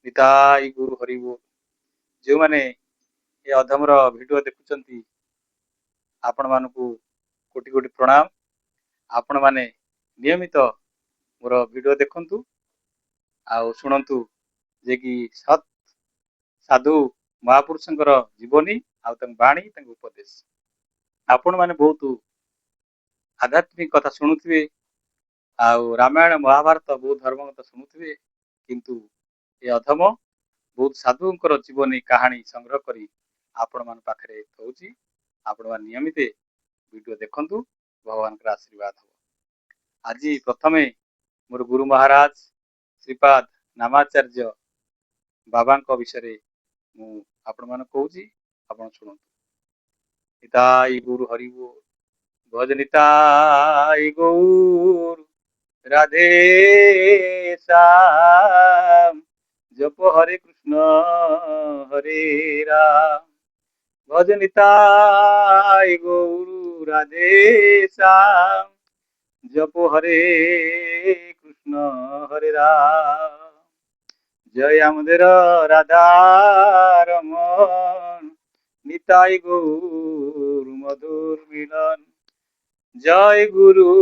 ନିତାଇ ଗୁରୁ ହରିବୁ। ଯେଉଁମାନେ ଏ ଅଧମର ଭିଡ଼ିଓ ଦେଖୁଛନ୍ତି ଆପଣମାନଙ୍କୁ କୋଟି କୋଟି ପ୍ରଣାମ। ଆପଣମାନେ ନିୟମିତ ମୋର ଭିଡ଼ିଓ ଦେଖନ୍ତୁ ଆଉ ଶୁଣନ୍ତୁ ଯେ କି ସତ୍ ସାଧୁ ମହାପୁରୁଷଙ୍କର ଜୀବନୀ ଆଉ ତାଙ୍କ ବାଣୀ ତାଙ୍କ ଉପଦେଶ। ଆପଣମାନେ ବହୁତ ଆଧ୍ୟାତ୍ମିକ କଥା ଶୁଣୁଥିବେ ଆଉ ରାମାୟଣ ମହାଭାରତ ବହୁତ ଧର୍ମ କଥା ଶୁଣୁଥିବେ, କିନ୍ତୁ ଏ ଅଧମ ବହୁତ ସାଧୁଙ୍କର ଜୀବନୀ କାହାଣୀ ସଂଗ୍ରହ କରି ଆପଣମାନଙ୍କ ପାଖରେ ଦଉଛି। ଆପଣମାନେ ନିୟମିତ ଭିଡ଼ିଓ ଦେଖନ୍ତୁ, ଭଗବାନଙ୍କର ଆଶୀର୍ବାଦ ହବ। ଆଜି ପ୍ରଥମେ ମୋର ଗୁରୁ ମହାରାଜ ଶ୍ରୀପାଦ ନାମାଚାର୍ଯ୍ୟ ବାବାଙ୍କ ବିଷୟରେ ମୁଁ ଆପଣମାନଙ୍କୁ କହୁଛି, ଆପଣ ଶୁଣନ୍ତୁ। ନିତାଇ ଗୁରୁ ହରିବୁ। ଭଜ ନିତାଇ ଗୌର রাধে শ্যাম, জপ হরে কৃষ্ণ হরে রাম, ভজ নিতাই গৌর রাধে শ্যাম, জপ হরে কৃষ্ণ হরে রাম। জয় আমাদের রাধা রমন, নিতাই গৌর মধুর মিলন। জয় গুরু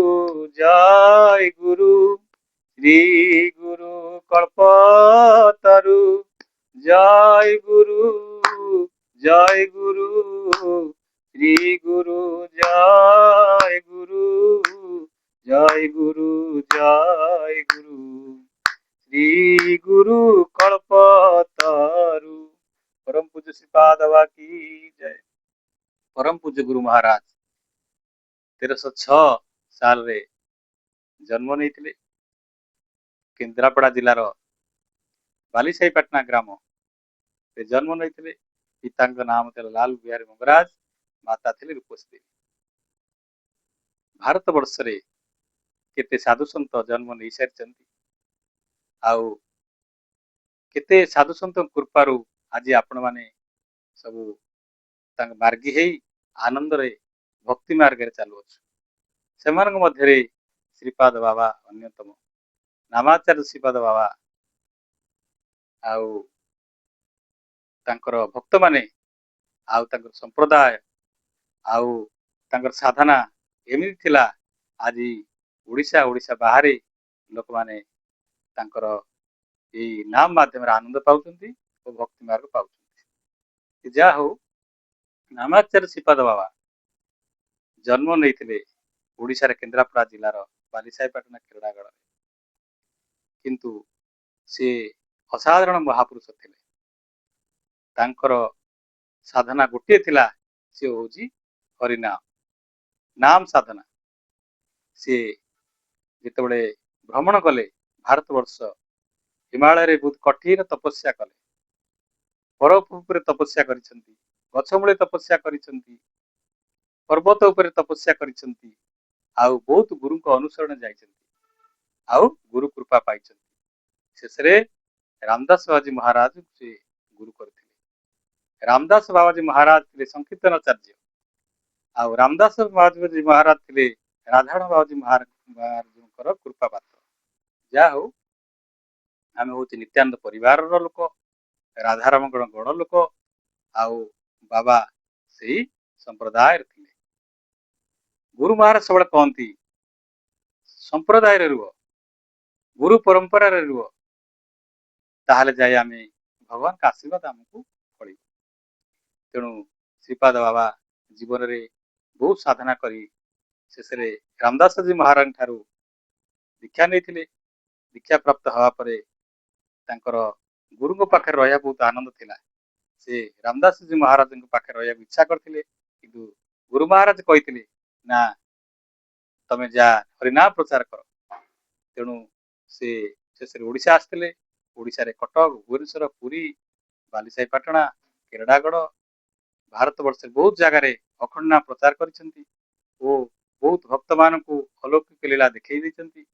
শ্রী গুরু কল্পতরু, জয় গুরু শ্রী গুরু, জয় গুরু শ্রী গুরু কল্পতরু। परम पूज्य श्रीपाद बाबा की जय। परम पूज्य गुरु महाराज 1306 साल जन्म नहीं, केन्द्रापड़ा जिलार बालीसाहीपाटना ग्राम जन्म नहीं। पिता नाम लाल बिहारी मंगराज, माता थे रूपसी देवी। भारत वर्ष रे केते साधु सन्त जन्म नहीं सारी, आउ केते साधु सन्त कृपारू आज आपण माने सबू मार्गी है आनंद रे भक्ति मार्ग चलु। से मध्य श्रीपाद बाबा अन्यतम। नामाचार्य श्रीपाद बाबा आउ तांकर भक्त माने आउ तांकर संप्रदाय आउ तांकर साधना एमती थिला। आज ओडिशा बाहर लोक माने तांकर ये नाम माध्यम आनंद पाउछंती और भक्ति मार्ग पाउछंती। जा हो नामाचार्य श्रीपाद बाबा जन्म नहीं ओडिशा रे केन्द्रापड़ा जिलार बालीसाहीपाटना केरड़ागढ़, किंतु से असाधारण महापुरुष थिले। तांकर साधना गोटे थिला, से होची हरिनाम नाम साधना। से जितेबले भ्रमण कले भारत वर्ष, हिमालय रे बहुत कठिन तपस्या कले, बरफ उपरे तपस्या करिसंती, गछमूले तपस्या करिसंती, पर्वत उपरे तपस्या करिसंती, आउ बहुत गुरु को अनुसरण जाइसंती, आउ गुरु कृपा पाइसंती। शेषरे रामदास बाबाजी महाराज से गुरु करथिले। रामदास बाबाजी महाराज थे संकीर्तनाचार्य, आउ रामदास बाबाजी महाराज थे राधारण बाबाजी महाराज कृपा पात्र। जा हो आम हूँ नित्यानंद परिवार लोक, राधाराम गण लोक, आउ बाबा से संप्रदाय थे। गुरु महाराज सब कहती संप्रदाय रुह, गुरु परंपरा रुह, ताहले जाए आम भगवान का आशीर्वाद आमको फल। तेणु श्रीपाद बाबा जीवन में बहुत साधना करी शेष रामदास जी महाराज ठारू दीक्षा नहीं। दीक्षा प्राप्त हवा परे तांकर गुरु पाखे रहा बहुत आनंद थिला। से रामदास जी महाराज पाखे रहा इच्छा करथिले, किंतु गुरु महाराज कही ना तमे जा हरिनाम प्रचार कर। तेणु से शेष ओडिशा आसते। ओडिशा रे कटक, भुवनेश्वर, पुरी, बालीसाहीपाटना, केरड़ागढ़, भारत वर्ष बहुत जगार अखंड प्रचार करिसेंती ओ बहुत भक्त मानकु अलौकिक लीला देखई देइसेंती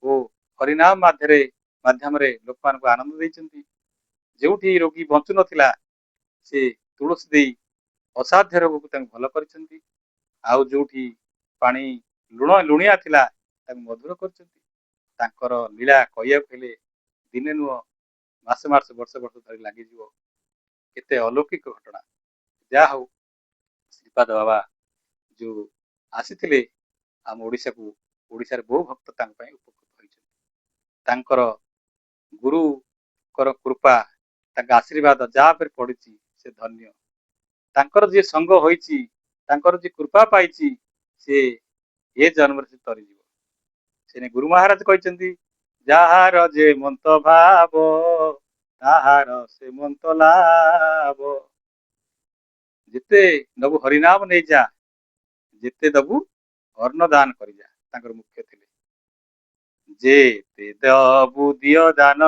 ओ हरिनाम माध्यम लोक मानकु आनंद देइसेंती। जोठी रोगी बंचु नथिला से तुलसी देई असाध्य रोग को भल करिसेंती, आउ जोठी पानी लुणिया थिला मधुर करिसेंती। तांकर लीला कहिया हेले दिने नुह ମାସ ମାସ ବର୍ଷ ବର୍ଷ ଧରି ଲାଗିଯିବ। କେତେ ଅଲୌକିକ ଘଟଣା। ଯାହା ହଉ ଶ୍ରୀପାଦ ବାବା ଯୋଉ ଆସିଥିଲେ ଆମ ଓଡ଼ିଶାକୁ, ଓଡ଼ିଶାରେ ବହୁ ଭକ୍ତ ତାଙ୍କ ପାଇଁ ଉପକୃତ ହୋଇଛନ୍ତି। ତାଙ୍କର ଗୁରୁଙ୍କର କୃପା, ତାଙ୍କ ଆଶୀର୍ବାଦ ଯାହା ଉପରେ ପଡ଼ିଛି ସେ ଧନ୍ୟ। ତାଙ୍କର ଯିଏ ସଙ୍ଗ ହୋଇଛି, ତାଙ୍କର ଯିଏ କୃପା ପାଇଛି, ସେ ଏ ଜନ୍ମରେ ସେ ତରିଯିବ। ସେ ଗୁରୁ ମହାରାଜ କହିଛନ୍ତି, ଯାହାର ଯେ ମନ୍ତ ଭାବ ତାହାର ସେ ମନ୍ତ ଲାଭ। ଯେତେ ଦବୁ ହରିନାମ ନେଇଯା, ଯେତେ ଦବୁ ଅନ୍ନ ଦାନ କରିଯା, ତାଙ୍କର ମୁଖ୍ୟ ଥିଲେ। ଯେତେ ଦବୁ ଦିଅ ଦାନ,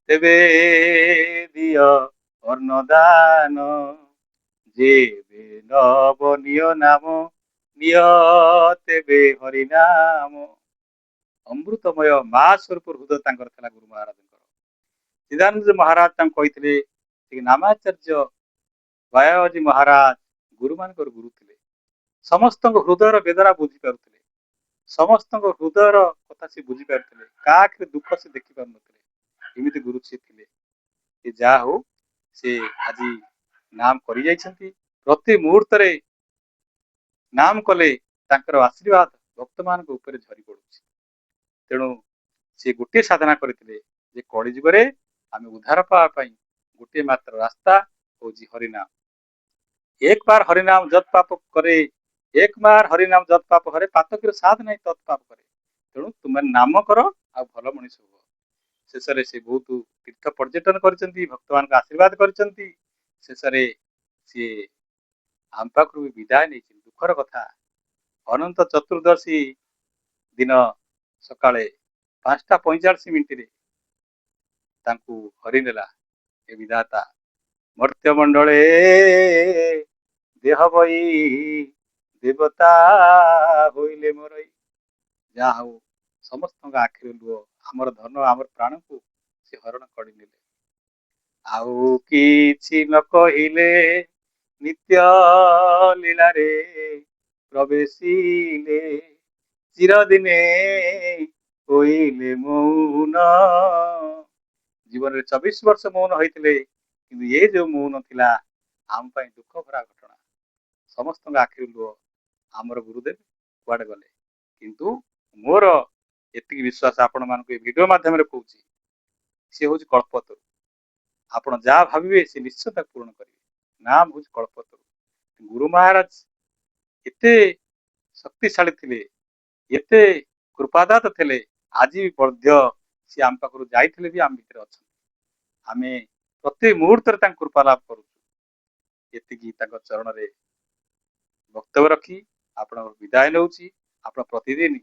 ତେବେ ଦିଅ ଅନ୍ନ ଦାନ। ଯେବେ ନବ ନିୟ ନାମ, ନିୟ ତେବେ ହରିନାମ। ଅମୃତମୟ ମା ସ୍ୱରୂପ ହୃଦୟ ତାଙ୍କର ଥିଲା ଗୁରୁ ମହାରାଜଙ୍କର। ଚିଦାନନ୍ଦ ମହାରାଜ ତାଙ୍କୁ କହିଥିଲେ, ନାମାଚାର୍ଯ୍ୟ ବାୟାଜୀ ମହାରାଜ ଗୁରୁମାନଙ୍କର ଗୁରୁ ଥିଲେ। ସମସ୍ତଙ୍କ ହୃଦୟର ବେଦନା ବୁଝିପାରୁଥିଲେ, ସମସ୍ତଙ୍କ ହୃଦୟର କଥା ସେ ବୁଝିପାରୁଥିଲେ, କାହା ଆଖିରେ ଦୁଃଖ ସେ ଦେଖିପାରୁନଥିଲେ। ଏମିତି ଗୁରୁ ସେ ଥିଲେ। ଯାହା ହଉ ସେ ଆଜି ନାମ କରି ଯାଇଛନ୍ତି। ପ୍ରତି ମୁହୂର୍ତ୍ତରେ ନାମ କଲେ ତାଙ୍କର ଆଶୀର୍ବାଦ ଭକ୍ତମାନଙ୍କ ଉପରେ ଝରି ପଡୁଛି। ତେଣୁ ସେ ଗୋଟିଏ ସାଧନା କରିଥିଲେ ଯେ କଳିଯୁଗରେ ଆମେ ଉଦ୍ଧାର ପାଇବା ପାଇଁ ଗୋଟିଏ ମାତ୍ର ରାସ୍ତା ହଉଛି ହରିନାମ। ଏକ ବାର ହରିନାମ ଯତ ପାପ କରେ, ଏକ ବାର ହରିନାମ ଯତ ପାପ କରେ, ପାତକୀର ସାଥ ନାହିଁ ତତ୍ ପାପ କରେ। ତେଣୁ ତୁମେ ନାମ କର ଆଉ ଭଲ ମଣିଷ ହୁଅ। ଶେଷରେ ସେ ବହୁତ ତୀର୍ଥ ପର୍ଯ୍ୟଟନ କରିଛନ୍ତି, ଭକ୍ତମାନଙ୍କୁ ଆଶୀର୍ବାଦ କରିଛନ୍ତି। ଶେଷରେ ସିଏ ଆମ ପାଖରୁ ବି ବିଦାୟ ନେଇଛନ୍ତି। ଦୁଃଖର କଥା, ଅନନ୍ତ ଚତୁର୍ଦ୍ଦଶୀ ଦିନ ସକାଳେ 5:45 ତାଙ୍କୁ ହରିନେଲା ଏ ବିଧାତା। ମର୍ତ୍ତ୍ୟମଣ୍ଡଳେ ଦେହ ବହି ଦେବତା ହୋଇଲେ ମୋରଇ। ଯାହା ହଉ ସମସ୍ତଙ୍କ ଆଖିରେ ଲୁହ, ଆମର ଧନ ଆମର ପ୍ରାଣକୁ ସେ ହରଣ କରିନେଲେ। ଆଉ କିଛି ନ କହିଲେ ନିତ୍ୟ ଲୀଳାରେ ପ୍ରବେଶିଲେ, ଚିରଦିନେ ହୋଇଲେ ମୌନ। ଜୀବନରେ 24 ବର୍ଷ ମୌନ ହୋଇଥିଲେ, କିନ୍ତୁ ଏ ଯୋଉ ମୌନ ଥିଲା ଆମ ପାଇଁ ଦୁଃଖ ଭରା ଘଟଣା। ସମସ୍ତଙ୍କ ଆଖିରେ ଲୁହ, ଆମର ଗୁରୁଦେବ କୁଆଡେ ଗଲେ। କିନ୍ତୁ ମୋର ଏତିକି ବିଶ୍ୱାସ ଆପଣମାନଙ୍କୁ ଏ ଭିଡିଓ ମାଧ୍ୟମରେ କହୁଛି, ସେ ହଉଛି କଳ୍ପତରୁ। ଆପଣ ଯାହା ଭାବିବେ ସେ ନିଶ୍ଚୟ ତାକୁ ପୂରଣ କରିବେ। ନାମ ହଉଛି କଳ୍ପତରୁ। ଗୁରୁ ମହାରାଜ ଏତେ ଶକ୍ତିଶାଳୀ ଥିଲେ, ଏତେ କୃପାଦାତ ଥିଲେ, ଆଜି ମଧ୍ୟ ସେ ଆମ ପାଖରୁ ଯାଇଥିଲେ ବି ଆମ ଭିତରେ ଅଛନ୍ତି। ଆମେ ପ୍ରତି ମୁହୂର୍ତ୍ତରେ ତାଙ୍କ କୃପା ଲାଭ କରୁଛୁ। ଏତିକି ତାଙ୍କ ଚରଣରେ ବକ୍ତବ୍ୟ ରଖି ଆପଣଙ୍କର ବିଦାୟ ନେଉଛି। ଆପଣ ପ୍ରତିଦିନ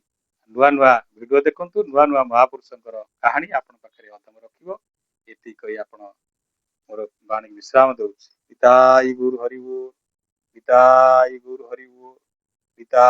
ନୂଆ ନୂଆ ଭିଡିଓ ଦେଖନ୍ତୁ, ନୂଆ ନୂଆ ମହାପୁରୁଷଙ୍କର କାହାଣୀ ଆପଣଙ୍କ ପାଖରେ ଅଧମ ରଖିବ। ଏତିକି କହି ଆପଣ ମୋର ବାଣୀ ବିଶ୍ରାମ ଦଉଛି। ପିତାଇ ଗୁରୁ ହରିବୁ, ପିତାଇ ଗୁରୁ ହରିବୁ, ପିତା